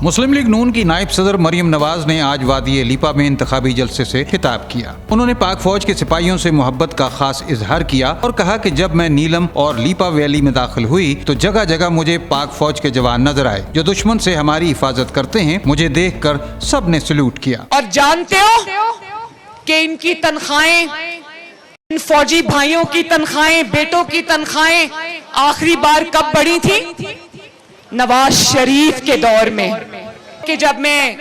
मुस्लिम league नून की नायब सदर मरियम नवाज ने आज वादी लीपा में इंतखाबी जलसे से खिताब किया। उन्होंने पाक फौज के सिपाहियों से मोहब्बत का खास इजहार किया और कहा कि जब मैं नीलम और लीपा वैली में दाखिल हुई तो जगह जगह मुझे पाक फौज के जवान नजर आए जो दुश्मन से हमारी हिफाजत करते हैं। मुझे देखकर सब ने सल्यूट किया। और जानते हो कि इनकी तनख्वाहें, इन फौजी भाइयों की तनख्वाहें, बेटों की तनख्वाहें आखिरी बार कब बढ़ी थी? नवाज शरीफ के दौर में, कि जब मैं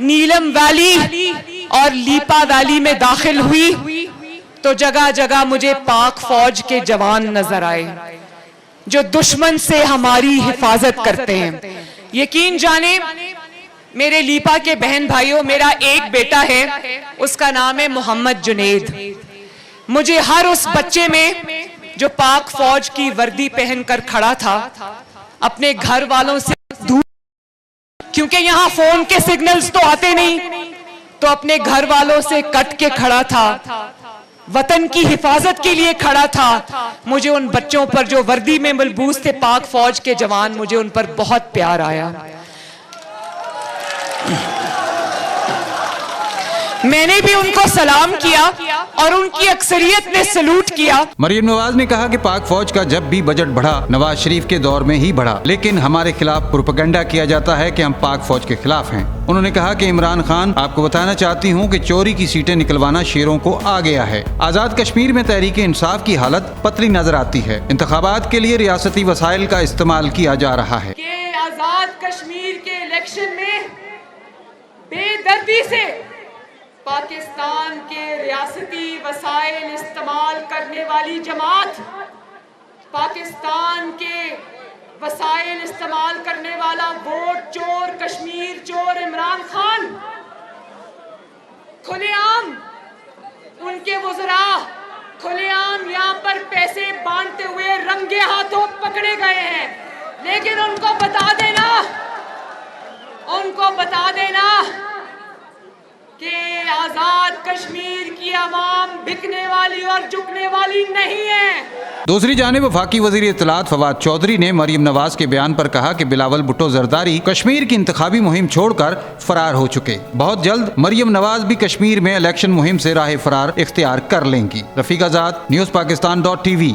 नीलम वैली और लीपा वैली में दाखिल हुई तो जगह जगह मुझे पाक फौज के जवान नजर आए जो दुश्मन से हमारी हिफाजत करते हैं। यकीन जाने मेरे लीपा के बहन भाइयों, मेरा एक बेटा है, उसका नाम है मोहम्मद जुनेद। मुझे हर उस बच्चे में जो पाक फौज की वर्दी पहनकर खड़ा था अपने घर वालों से दूर, क्योंकि यहाँ फोन के सिग्नल्स तो आते नहीं, तो अपने घर वालों से कट के खड़ा था, वतन की हिफाजत के लिए खड़ा था। मुझे उन बच्चों पर जो वर्दी में मलबूस थे पाक फौज के जवान, मुझे उन पर बहुत प्यार आया। मैंने भी उनको सलाम किया और उनकी अक्सरियत ने सलूट किया। मरियम नवाज ने कहा कि पाक फौज का जब भी बजट बढ़ा नवाज शरीफ के दौर में ही बढ़ा, लेकिन हमारे खिलाफ प्रोपेगेंडा किया जाता है कि हम पाक फौज के खिलाफ हैं। उन्होंने कहा कि इमरान खान, आपको बताना चाहती हूं कि चोरी की सीटें निकलवाना शेरों को आ गया है। आजाद कश्मीर में तहरीक इंसाफ की हालत पतली नजर आती है। इंतखाबात के लिए रियासती वसाइल का इस्तेमाल किया जा रहा है। आजाद कश्मीर के इलेक्शन में बेदर्दी से पाकिस्तान के रियासती वसाइल इस्तेमाल करने वाली जमात, पाकिस्तान के वसाइल इस्तेमाल करने वाला वोट चोर, कश्मीर चोर इमरान खान खुलेआम, उनके वज़रा खुलेआम यहाँ पर पैसे बांटते हुए रंगे हाथों पकड़े गए हैं। लेकिन उनको बता देना कि आजाद कश्मीर की आवाम बिकने वाली और झुकने वाली नहीं है। दूसरी जानिब वफाकी वजीर इत्तलात फवाद चौधरी ने मरियम नवाज के बयान पर कहा कि बिलावल भुट्टो जरदारी कश्मीर की इंतखाबी मुहिम छोड़कर फरार हो चुके। बहुत जल्द मरियम नवाज भी कश्मीर में इलेक्शन मुहिम से राह फरार इख्तियार कर लेंगी। रफीक आजाद, न्यूज़ पाकिस्तान.tv।